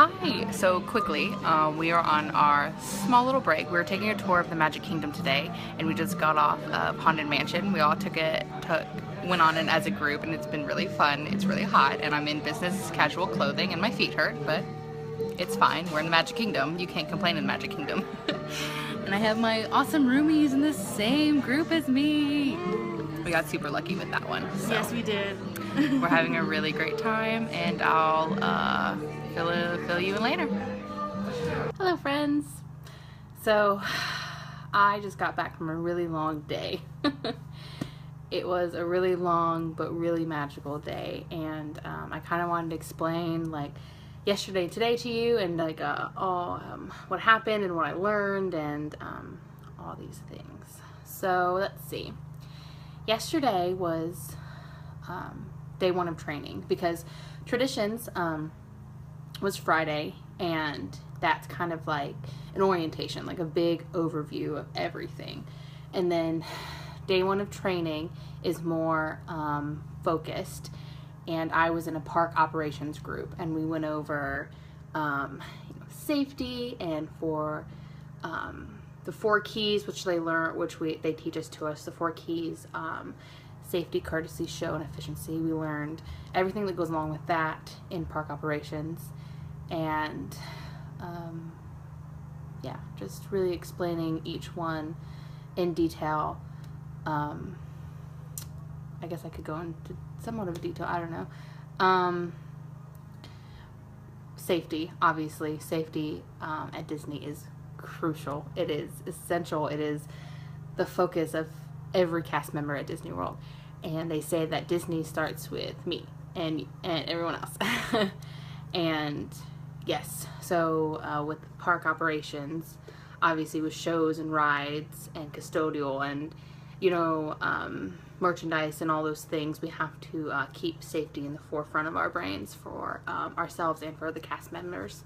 Hi! So quickly, we are on our small little break. We were taking a tour of the Magic Kingdom today, and we just got off of Haunted Mansion. We all went on it as a group, and it's been really fun. It's really hot, and I'm in business casual clothing, and my feet hurt, but it's fine. We're in the Magic Kingdom. You can't complain in the Magic Kingdom. And I have my awesome roomies in the same group as me. We got super lucky with that one. So. Yes, we did. We're having a really great time, and I'll fill you in later. Hello, friends. So I just got back from a really long day. It was a really long but really magical day, and I kind of wanted to explain like yesterday and today to you, and like what happened and what I learned, and all these things. So let's see. Yesterday was day one of training, because Traditions was Friday, and that's kind of like an orientation, like a big overview of everything. And then day one of training is more focused, and I was in a park operations group, and we went over safety, and for the 4 keys, which they teach us the 4 keys, safety, courtesy, show, and efficiency. We learned everything that goes along with that in park operations, and yeah, just really explaining each one in detail. I guess I could go into somewhat of detail, I don't know. Safety, obviously, safety at Disney is crucial. It is essential. It is the focus of every cast member at Disney World. And they say that Disney starts with me and everyone else. And yes, so with park operations, obviously with shows and rides and custodial and merchandise and all those things, we have to keep safety in the forefront of our brains for ourselves and for the cast members.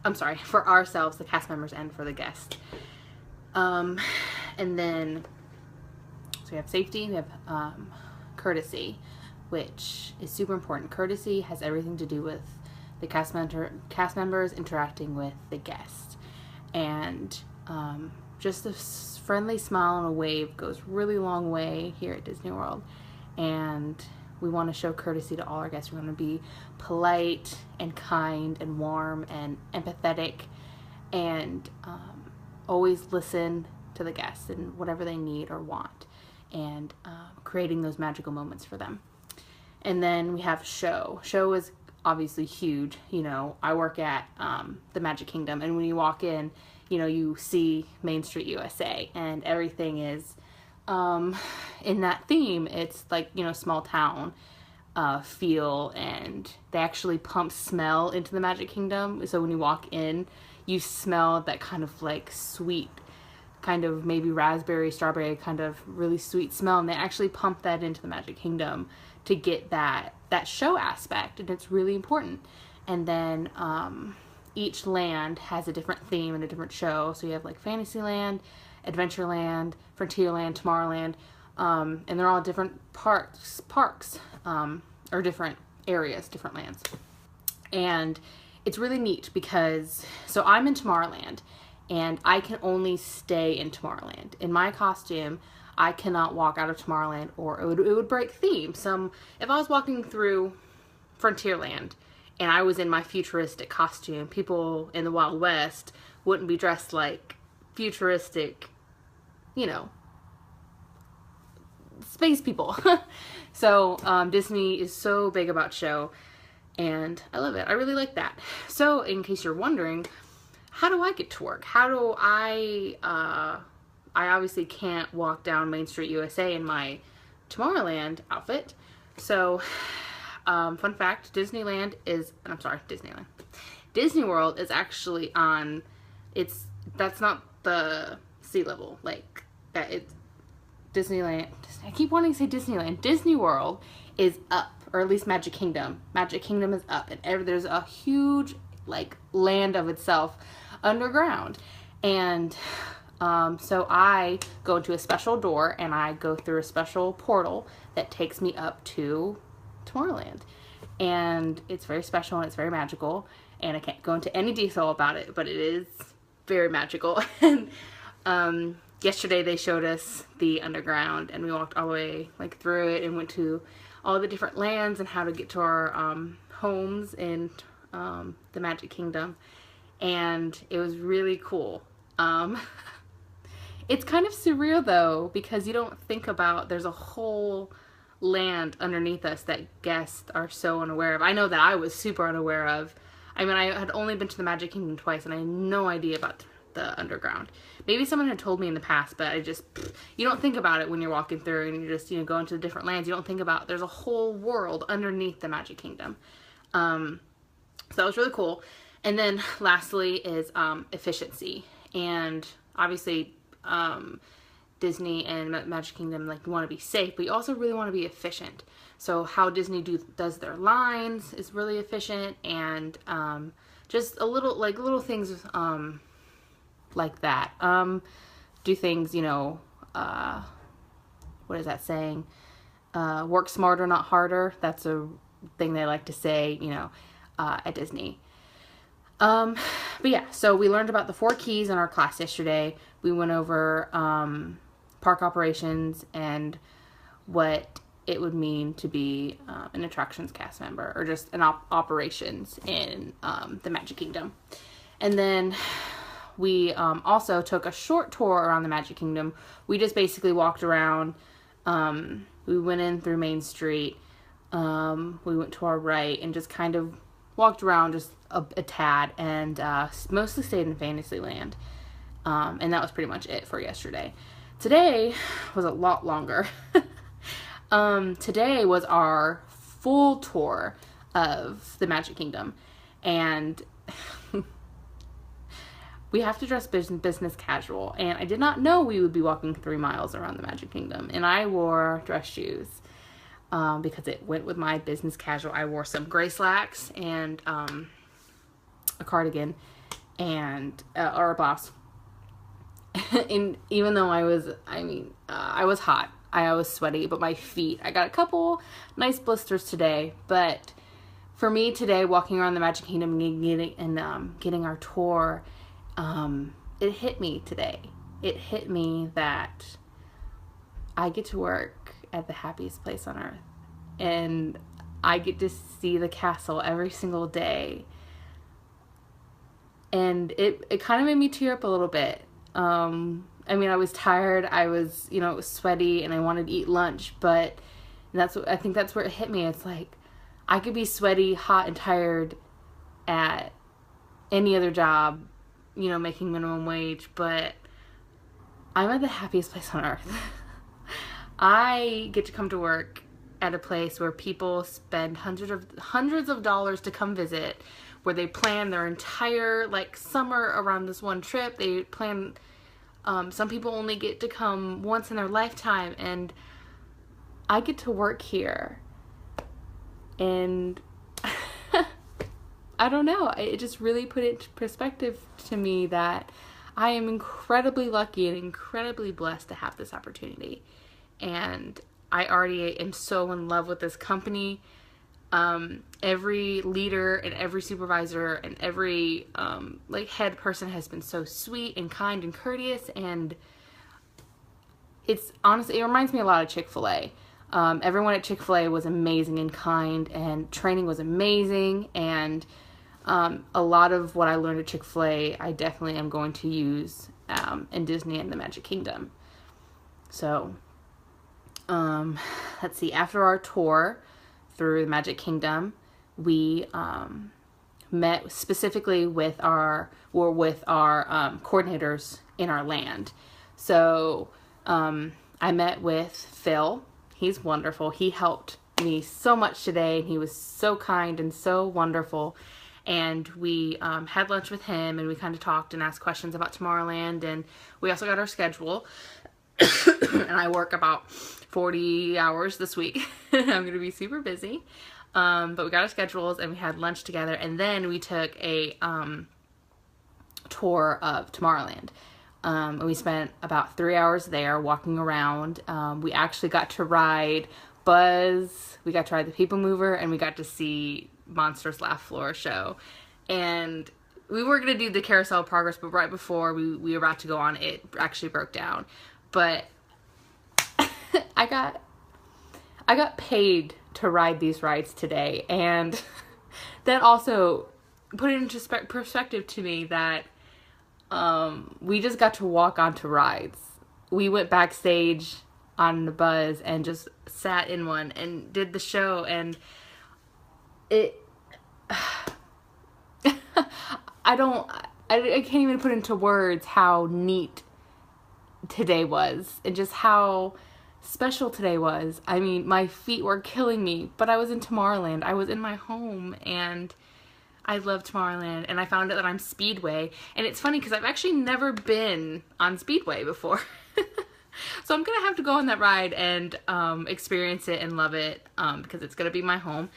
I'm sorry, for ourselves, the cast members, and for the guests. And then, so we have safety, we have courtesy, which is super important. Courtesy has everything to do with the cast members interacting with the guests. And just a friendly smile and a wave goes really long way here at Disney World. And we want to show courtesy to all our guests. We want to be polite and kind and warm and empathetic, and always listen to the guests and whatever they need or want, and creating those magical moments for them. And then we have show. Show is obviously huge. I work at the Magic Kingdom, and when you walk in, you see Main Street USA, and everything is in that theme. It's like, small town feel, and they actually pump smell into the Magic Kingdom. So when you walk in, you smell that kind of like sweet, kind of maybe raspberry, strawberry, kind of really sweet smell, and they actually pump that into the Magic Kingdom to get that show aspect, and it's really important. And then each land has a different theme and a different show. So you have like Fantasyland, Adventureland, Frontierland, Tomorrowland, and they're all different parks, or different areas, different lands. And it's really neat because, so I'm in Tomorrowland, and I can only stay in Tomorrowland. In my costume, I cannot walk out of Tomorrowland, or it would break theme. If I was walking through Frontierland and I was in my futuristic costume, people in the Wild West wouldn't be dressed like futuristic, space people. So Disney is so big about show, and I love it. I really like that. So in case you're wondering, how do I get to work? How do I obviously can't walk down Main Street USA in my Tomorrowland outfit. So fun fact, Disney World is actually on, that's not the sea level, like that. It's Disneyland. I keep wanting to say Disneyland. Disney World is up, or at least Magic Kingdom. Magic Kingdom is up, and there's a huge like land of itself underground. And so I go into a special door, and I go through a special portal that takes me up to Tomorrowland. and it's very special and it's very magical, and I can't go into any detail about it, but it is very magical. And yesterday they showed us the underground, and we walked all the way like through it and went to all the different lands and how to get to our homes in the Magic Kingdom, and it was really cool. It's kind of surreal though, because you don't think about there's a whole land underneath us that guests are so unaware of. I know that I was super unaware of. I mean, I had only been to the Magic Kingdom twice, and I had no idea about the underground. Maybe someone had told me in the past, but you don't think about it when you're walking through and you're just, going to the different lands. You don't think about there's a whole world underneath the Magic Kingdom. So that was really cool. And then lastly is efficiency. And obviously Disney and Magic Kingdom, like, you want to be safe, but you also really want to be efficient. So how Disney does their lines is really efficient, and just little things like that. Do things, what is that saying? Work smarter, not harder. That's a thing they like to say, at Disney. But yeah, so we learned about the 4 keys in our class yesterday. We went over park operations and what it would mean to be an attractions cast member, or just an operations in the Magic Kingdom. And then we also took a short tour around the Magic Kingdom. We just basically walked around. We went in through Main Street. We went to our right and just kind of walked around just a tad, and mostly stayed in Fantasyland. And that was pretty much it for yesterday. Today was a lot longer. Today was our full tour of the Magic Kingdom, and we have to dress business casual, and I did not know we would be walking 3 miles around the Magic Kingdom, and I wore dress shoes because it went with my business casual. I wore some gray slacks and a cardigan and or a blouse. And even though I was hot, I was sweaty, but my feet, I got a couple nice blisters today. But for me today, walking around the Magic Kingdom and getting our tour, it hit me today. It hit me that I get to work at the happiest place on earth, and I get to see the castle every single day. And it kind of made me tear up a little bit. I mean, I was tired, I was, it was sweaty, and I wanted to eat lunch, but I think that's where it hit me. It's like, I could be sweaty, hot, and tired at any other job, making minimum wage, but I'm at the happiest place on earth. I get to come to work at a place where people spend hundreds of dollars to come visit, where they plan their entire summer around this one trip. They plan, some people only get to come once in their lifetime, and I get to work here. And I don't know, it just really put it into perspective to me that I am incredibly lucky and incredibly blessed to have this opportunity. And I already am so in love with this company. Every leader and every supervisor and every head person has been so sweet and kind and courteous, and it's honestly, it reminds me a lot of Chick-fil-A. Everyone at Chick-fil-A was amazing and kind, and training was amazing, and a lot of what I learned at Chick-fil-A I definitely am going to use in Disney and the Magic Kingdom. So let's see, after our tour through the Magic Kingdom, we met specifically with our coordinators in our land. So I met with Phil. He's wonderful. He helped me so much today, and he was so kind and so wonderful. And we had lunch with him, and we kind of talked and asked questions about Tomorrowland, and we also got our schedule. And I work about 40 hours this week. I'm going to be super busy. But we got our schedules, and we had lunch together, and then we took a tour of Tomorrowland. And we spent about 3 hours there walking around. We actually got to ride Buzz, we got to ride the People Mover, and we got to see Monsters Laugh Floor show. And we were going to do the Carousel of Progress, but right before we were about to go on, it actually broke down. But I got paid to ride these rides today, and that also put it into perspective to me that we just got to walk onto rides. We went backstage on the Buzz and just sat in one and did the show, and it I can't even put into words how neat today was and just how special today was. I mean, my feet were killing me, but I was in Tomorrowland. I was in my home, and I love Tomorrowland, and I found out that I'm Speedway. And it's funny because I've actually never been on Speedway before. So I'm going to have to go on that ride and experience it and love it because it's going to be my home.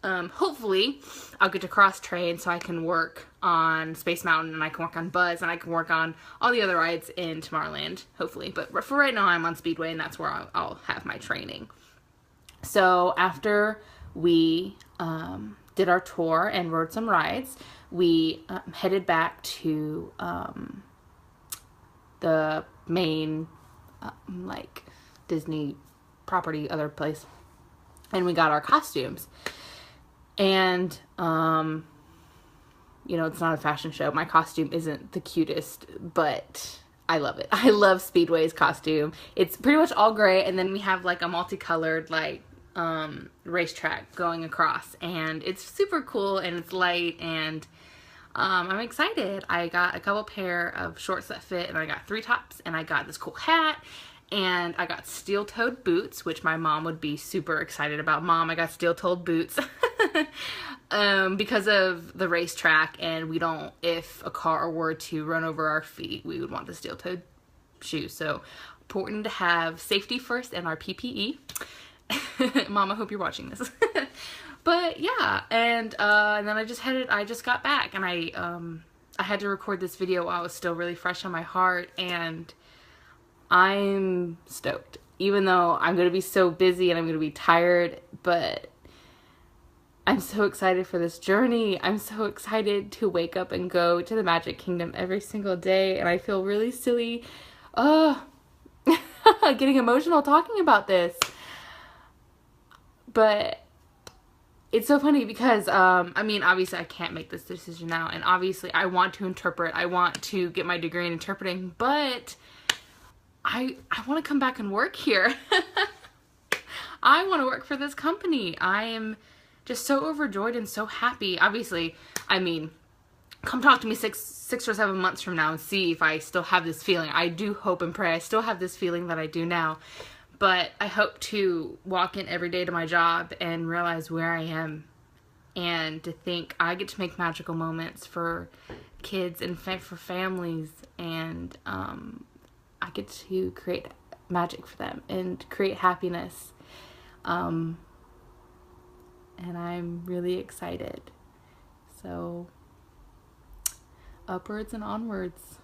Hopefully, I'll get to cross-train so I can work on Space Mountain, and I can work on Buzz, and I can work on all the other rides in Tomorrowland, hopefully. But for right now, I'm on Speedway, and that's where I'll have my training. So after we did our tour and rode some rides, we headed back to the main like Disney property, other place, and we got our costumes. And you know, it's not a fashion show. My costume isn't the cutest, but I love it. I love Speedway's costume. It's pretty much all gray, and then we have like a multicolored like racetrack going across, and it's super cool, and it's light, and I'm excited. I got a couple pair of shorts that fit, and I got 3 tops, and I got this cool hat, and I got steel-toed boots, which my mom would be super excited about. Mom, I got steel-toed boots because of the racetrack, and we don't, if a car were to run over our feet, we would want the steel-toed shoes. So important to have safety first and our PPE. Mom, I hope you're watching this. But yeah, and then I just got back, and I had to record this video while it was still really fresh on my heart, and I'm stoked. Even though I'm going to be so busy and I'm going to be tired, but I'm so excited for this journey. I'm so excited to wake up and go to the Magic Kingdom every single day, and I feel really silly getting emotional talking about this. But it's so funny because, I mean, obviously I can't make this decision now, and obviously I want to interpret, I want to get my degree in interpreting, but I want to come back and work here. I want to work for this company. I am just so overjoyed and so happy. Obviously, I mean, come talk to me six or 7 months from now and see if I still have this feeling. I do hope and pray I still have this feeling that I do now. But I hope to walk in every day to my job and realize where I am, and to think I get to make magical moments for kids and for families, and I get to create magic for them and create happiness. And I'm really excited. So, upwards and onwards.